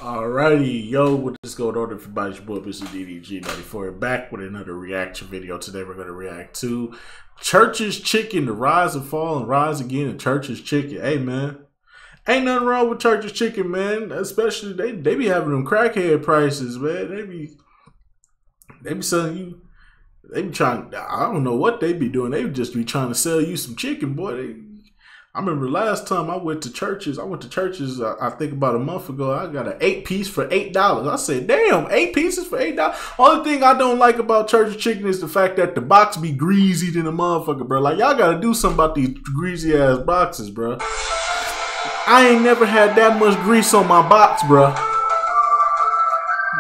Alrighty, yo, what is going on, everybody? It's your boy, Mr. DDG94, back with another reaction video. Today we're going to react to Church's Chicken, the rise and fall and rise again in Church's Chicken. Hey, man, ain't nothing wrong with Church's Chicken, man. Especially, they be having them crackhead prices, man. They be selling you, they be trying, I don't know what they be doing. They just be trying to sell you some chicken, boy. I remember last time I went to Church's, I think about a month ago. I got an 8-piece for $8. I said, damn, 8 pieces for $8? Only thing I don't like about Church's Chicken is the fact that the box be greasy than a motherfucker, bro. Like, y'all gotta do something about these greasy ass boxes, bro. I ain't never had that much grease on my box, bro.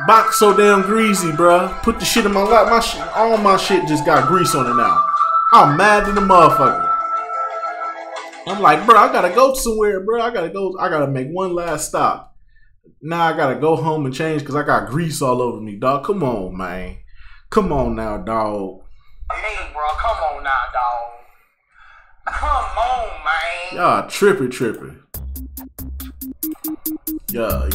Box so damn greasy, bro. Put the shit in my lap. All my shit just got grease on it now. I'm mad than a motherfucker. I'm like, bro, I gotta go somewhere, bro. I gotta make one last stop. Now I gotta go home and change because I got grease all over me, dog. Come on, man. Come on now, dog. Hey, bro, come on now, dog. Come on, man. Y'all tripping. Yeah.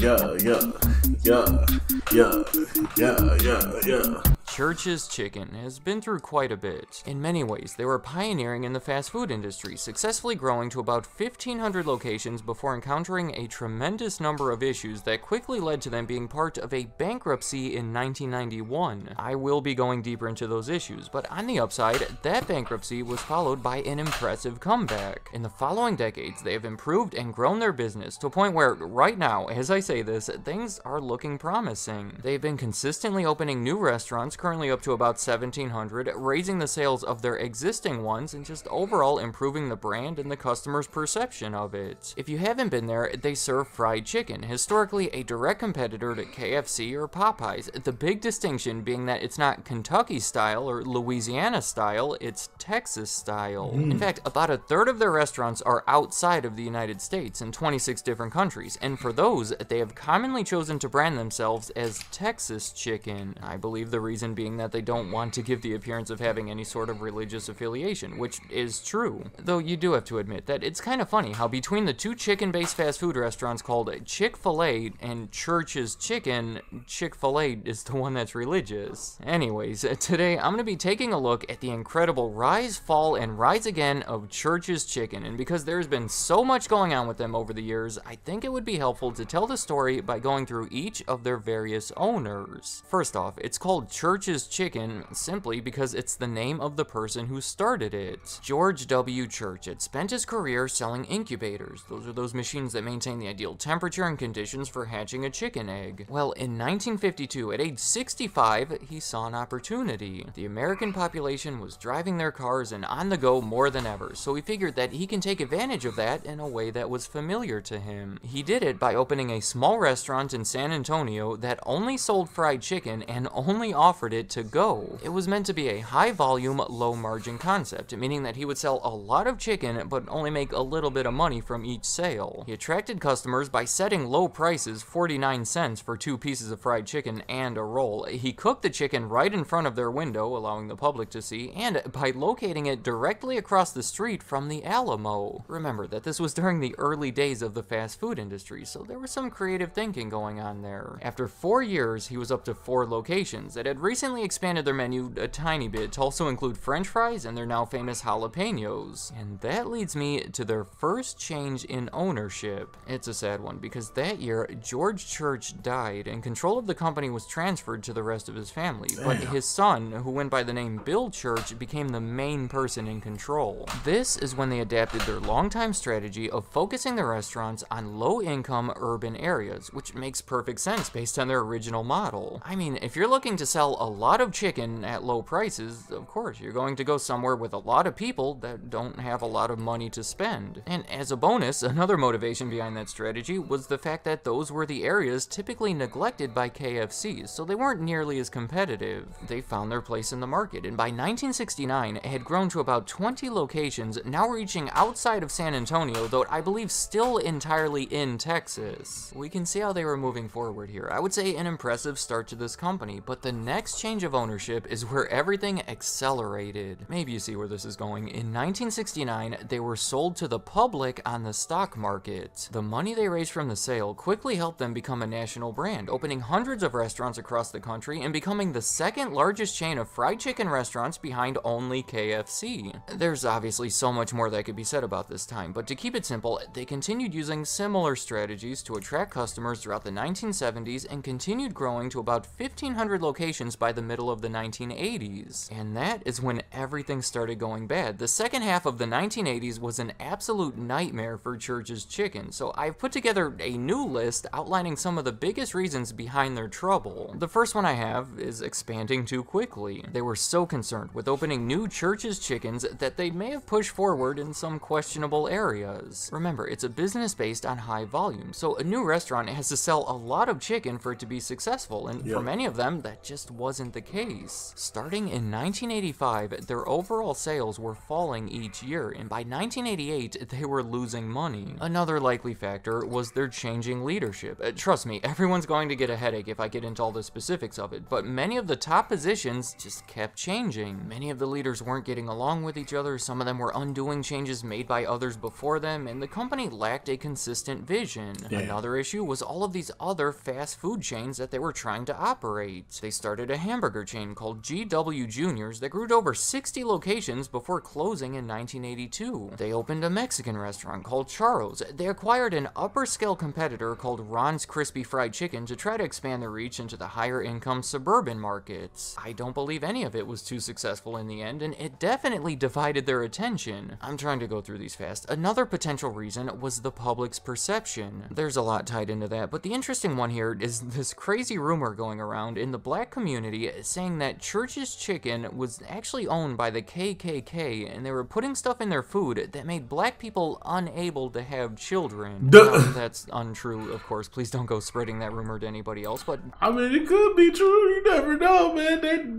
Church's Chicken has been through quite a bit. In many ways, they were pioneering in the fast food industry, successfully growing to about 1,500 locations before encountering a tremendous number of issues that quickly led to them being part of a bankruptcy in 1991. I will be going deeper into those issues, but on the upside, that bankruptcy was followed by an impressive comeback. In the following decades, they have improved and grown their business to a point where, right now, as I say this, things are looking promising. They've been consistently opening new restaurants, currently up to about 1,700, raising the sales of their existing ones, and just overall improving the brand and the customer's perception of it. If you haven't been there, they serve fried chicken, historically a direct competitor to KFC or Popeyes, the big distinction being that it's not Kentucky style or Louisiana style, it's Texas style. In fact, about a third of their restaurants are outside of the United States in 26 different countries, and for those, they have commonly chosen to brand themselves as Texas Chicken. I believe the reason being that they don't want to give the appearance of having any sort of religious affiliation, which is true. Though you do have to admit that it's kind of funny how between the two chicken-based fast food restaurants called Chick-fil-A and Church's Chicken, Chick-fil-A is the one that's religious. Anyways, today I'm going to be taking a look at the incredible rise, fall, and rise again of Church's Chicken, and because there's been so much going on with them over the years, I think it would be helpful to tell the story by going through each of their various owners. First off, it's called Church's Chicken simply because it's the name of the person who started it. George W. Church had spent his career selling incubators. Those are those machines that maintain the ideal temperature and conditions for hatching a chicken egg. Well, in 1952, at age 65, he saw an opportunity. The American population was driving their cars and on the go more than ever, so he figured that he can take advantage of that in a way that was familiar to him. He did it by opening a small restaurant in San Antonio that only sold fried chicken and only offered it to go. It was meant to be a high volume, low margin concept, meaning that he would sell a lot of chicken but only make a little bit of money from each sale. He attracted customers by setting low prices, 49 cents for 2 pieces of fried chicken and a roll. He cooked the chicken right in front of their window, allowing the public to see, and by locating it directly across the street from the Alamo. Remember that this was during the early days of the fast food industry, so there was some creative thinking going on there. After 4 years, he was up to 4 locations that had recently expanded their menu a tiny bit to also include French fries and their now famous jalapenos. And that leads me to their first change in ownership. It's a sad one because that year, George Church died and control of the company was transferred to the rest of his family. Damn. But his son, who went by the name Bill Church, became the main person in control. This is when they adapted their longtime strategy of focusing their restaurants on low-income urban areas, which makes perfect sense based on their original model. I mean, if you're looking to sell a lot of chicken at low prices, of course, you're going to go somewhere with a lot of people that don't have a lot of money to spend. And as a bonus, another motivation behind that strategy was the fact that those were the areas typically neglected by KFCs, so they weren't nearly as competitive. They found their place in the market, and by 1969, it had grown to about 20 locations, now reaching outside of San Antonio, though I believe still entirely in Texas. We can see how they were moving forward here. I would say an impressive start to this company, but the next change of ownership is where everything accelerated. Maybe you see where this is going. In 1969, they were sold to the public on the stock market. The money they raised from the sale quickly helped them become a national brand, opening hundreds of restaurants across the country and becoming the second largest chain of fried chicken restaurants behind only KFC. There's obviously so much more that could be said about this time, but to keep it simple, they continued using similar strategies to attract customers throughout the 1970s and continued growing to about 1,500 locations by the middle of the 1980s. And that is when everything started going bad. The second half of the 1980s was an absolute nightmare for Church's Chicken, so I've put together a new list outlining some of the biggest reasons behind their trouble. The first one I have is expanding too quickly. They were so concerned with opening new Church's Chickens that they may have pushed forward in some questionable areas. Remember, it's a business based on high volume, so a new restaurant has to sell a lot of chicken for it to be successful, and for many of them, that just wasn't the case. Starting in 1985, their overall sales were falling each year, and by 1988, they were losing money. Another likely factor was their changing leadership. Trust me, everyone's going to get a headache if I get into all the specifics of it, but many of the top positions just kept changing. Many of the leaders weren't getting along with each other, some of them were undoing changes made by others before them, and the company lacked a consistent vision. Another issue was all of these other fast food chains that they were trying to operate. They started a hamburger chain called GW Juniors that grew to over 60 locations before closing in 1982. They opened a Mexican restaurant called Charro's. They acquired an upper-scale competitor called Ron's Crispy Fried Chicken to try to expand their reach into the higher-income suburban markets. I don't believe any of it was too successful in the end, and it definitely divided their attention. I'm trying to go through these fast. Another potential reason was the public's perception. There's a lot tied into that, but the interesting one here is this crazy rumor going around in the black community saying that Church's Chicken was actually owned by the KKK, and they were putting stuff in their food that made black people unable to have children. That's untrue, of course. Please don't go spreading that rumor to anybody else, but I mean, it could be true. You never know, man.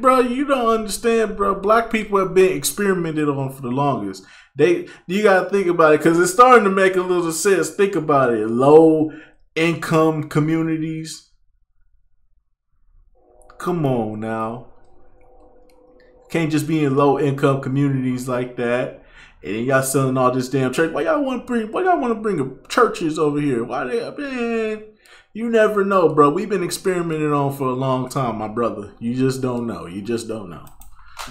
Bro, you don't understand, bro. Black people have been experimented on for the longest. You gotta think about it, because it's starting to make a little sense. Think about it. Low income communities. Come on now. Can't just be in low income communities like that. And then y'all selling all this damn church. Why y'all want to bring churches over here? Man, you never know, bro. We've been experimenting on for a long time, my brother. You just don't know. You just don't know.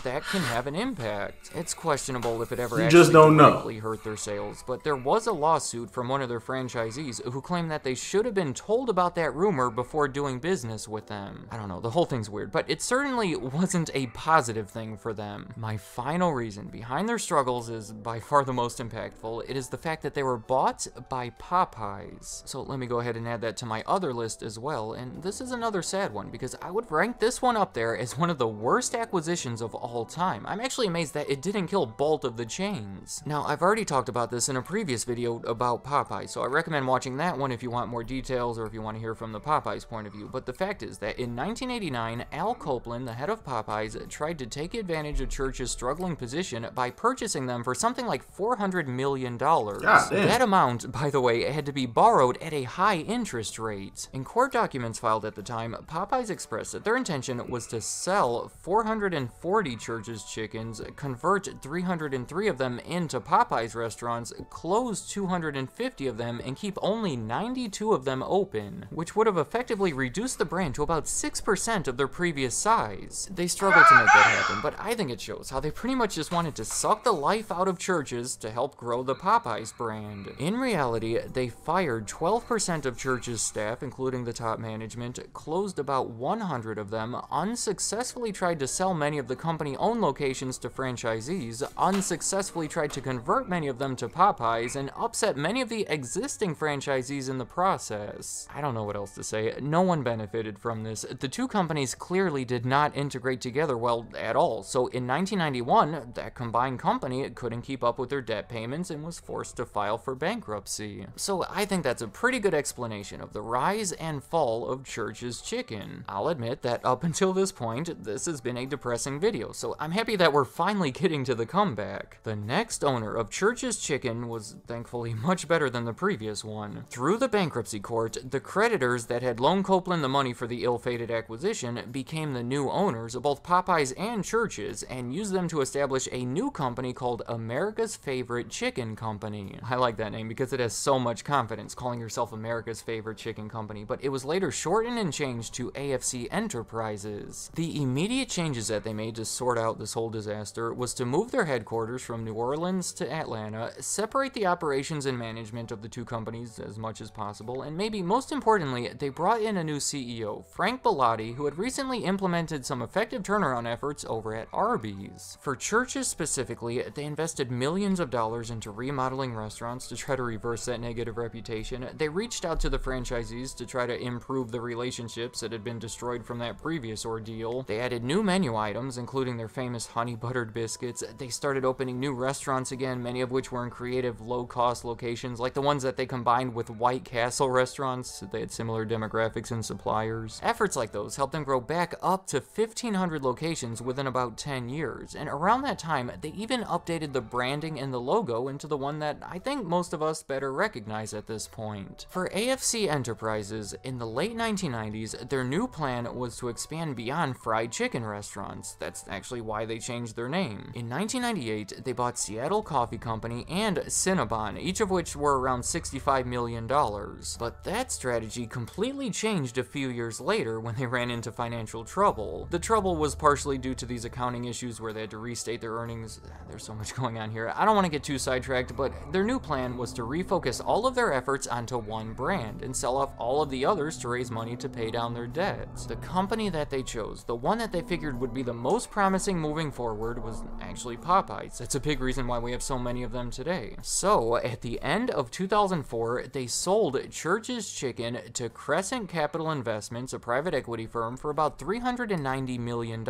that can have an impact. It's questionable if it ever you actually just don't directly hurt their sales, but there was a lawsuit from one of their franchisees who claimed that they should have been told about that rumor before doing business with them. I don't know, the whole thing's weird, but it certainly wasn't a positive thing for them. My final reason behind their struggles is by far the most impactful. It is the fact that they were bought by Popeyes. So let me go ahead and add that to my other list as well, and this is another sad one because I would rank this one up there as one of the worst acquisitions of all time. I'm actually amazed that it didn't kill both of the chains. Now, I've already talked about this in a previous video about Popeyes, so I recommend watching that one if you want more details or if you want to hear from the Popeyes point of view. But the fact is that in 1989, Al Copeland, the head of Popeyes, tried to take advantage of Church's struggling position by purchasing them for something like $400 million. That amount, by the way, had to be borrowed at a high interest rate. In court documents filed at the time, Popeyes expressed that their intention was to sell 440 Church's chickens, convert 303 of them into Popeyes restaurants, close 250 of them, and keep only 92 of them open, which would have effectively reduced the brand to about 6% of their previous size. They struggled to make that happen, but I think it shows how they pretty much just wanted to suck the life out of Church's to help grow the Popeyes brand. In reality, they fired 12% of Church's staff, including the top management, closed about 100 of them, unsuccessfully tried to sell many of the company-owned locations to franchisees, unsuccessfully tried to convert many of them to Popeyes, and upset many of the existing franchisees in the process. I don't know what else to say. No one benefited from this. The two companies clearly did not integrate together well at all, so in 1991, that combined company couldn't keep up with their debt payments and was forced to file for bankruptcy. So I think that's a pretty good explanation of the rise and fall of Church's Chicken. I'll admit that up until this point, this has been a depressing video, video, so I'm happy that we're finally getting to the comeback. The next owner of Church's Chicken was thankfully much better than the previous one. Through the bankruptcy court, the creditors that had loaned Copeland the money for the ill-fated acquisition became the new owners of both Popeyes and Church's and used them to establish a new company called America's Favorite Chicken Company. I like that name because it has so much confidence, calling yourself America's Favorite Chicken Company, but it was later shortened and changed to AFC Enterprises. The immediate changes that they made to sort out this whole disaster was to move their headquarters from New Orleans to Atlanta, separate the operations and management of the two companies as much as possible, and maybe most importantly, they brought in a new CEO, Frank Bellotti, who had recently implemented some effective turnaround efforts over at Arby's. For Church's specifically, they invested millions of dollars into remodeling restaurants to try to reverse that negative reputation. They reached out to the franchisees to try to improve the relationships that had been destroyed from that previous ordeal. They added new menu items, including their famous honey buttered biscuits. They started opening new restaurants again, many of which were in creative, low-cost locations, like the ones that they combined with White Castle restaurants. They had similar demographics and suppliers. Efforts like those helped them grow back up to 1,500 locations within about 10 years, and around that time, they even updated the branding and the logo into the one that I think most of us better recognize at this point. For AFC Enterprises, in the late 1990s, their new plan was to expand beyond fried chicken restaurants. That's actually why they changed their name. In 1998, they bought Seattle Coffee Company and Cinnabon, each of which were around $65 million. But that strategy completely changed a few years later when they ran into financial trouble. The trouble was partially due to these accounting issues where they had to restate their earnings. There's so much going on here. I don't want to get too sidetracked, but their new plan was to refocus all of their efforts onto one brand and sell off all of the others to raise money to pay down their debts. The company that they chose, the one that they figured would be the most promising moving forward, was actually Popeyes. That's a big reason why we have so many of them today. So, at the end of 2004, they sold Church's Chicken to Crescent Capital Investments, a private equity firm, for about $390 million.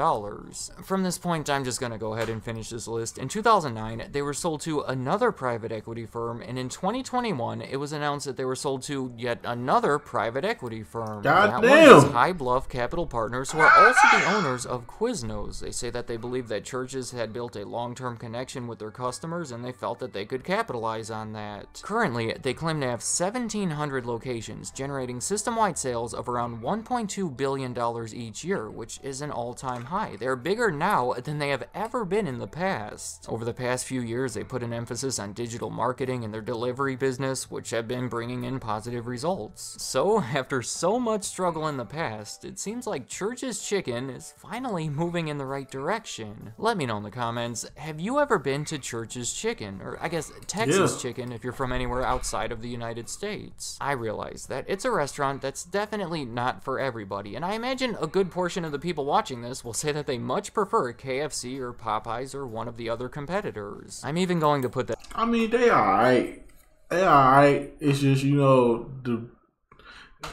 From this point, I'm just gonna go ahead and finish this list. In 2009, they were sold to another private equity firm, and in 2021, it was announced that they were sold to yet another private equity firm. That one is High Bluff Capital Partners, who are also the owners of Quiznos. They say that they believe that Church's had built a long-term connection with their customers, and they felt that they could capitalize on that. Currently, they claim to have 1,700 locations, generating system-wide sales of around $1.2 billion each year, which is an all-time high. They're bigger now than they have ever been in the past. Over the past few years, they put an emphasis on digital marketing and their delivery business, which have been bringing in positive results. So, after so much struggle in the past, it seems like Church's Chicken is finally moving in the right direction. Let me know in the comments, have you ever been to Church's Chicken? Or I guess Texas Chicken if you're from anywhere outside of the United States. I realize that it's a restaurant that's definitely not for everybody, and I imagine a good portion of the people watching this will say that they much prefer KFC or Popeyes or one of the other competitors. I'm even going to put that. I mean, they alright. They alright. It's just, you know,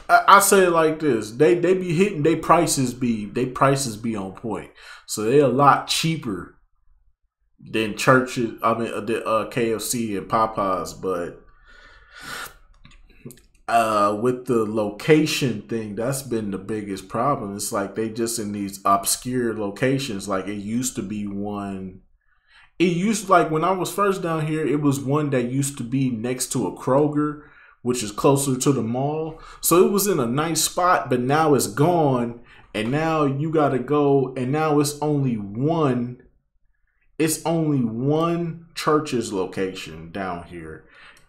I say it like this: they be hitting they prices be on point, so they're a lot cheaper than Church's. I mean, the KFC and Popeyes, but with the location thing, that's been the biggest problem. It's like they just in these obscure locations. Like it used to be one. It used like when I was first down here, it was one that used to be next to a Kroger, which is closer to the mall. So it was in a nice spot, but now it's gone. And now you got to go. And now it's only one. It's only one Church's location down here.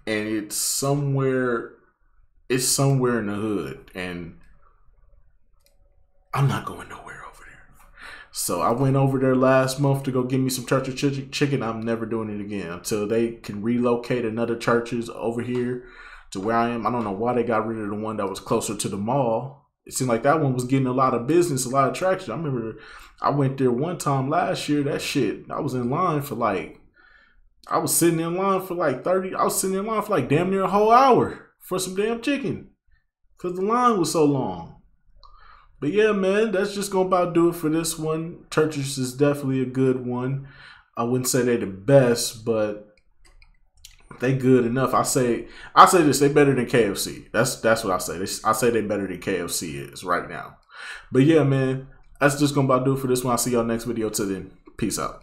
And it's somewhere in the hood. And I'm not going nowhere over there. So I went over there last month to go get me some Church's chicken. I'm never doing it again until they can relocate another Church's over here to where I am. I don't know why they got rid of the one that was closer to the mall. It seemed like that one was getting a lot of business, a lot of traction. I remember I went there one time last year. That shit, I was in line for like, I was sitting in line for like damn near a whole hour for some damn chicken because the line was so long. But yeah, man, that's just gonna about do it for this one. Church's is definitely a good one. I wouldn't say they're the best, but they good enough. I say this, they better than KFC. That's what I say. I say they better than KFC is right now. But yeah, man, that's just gonna about do it for this one. I'll see y'all next video. Till then. Peace out.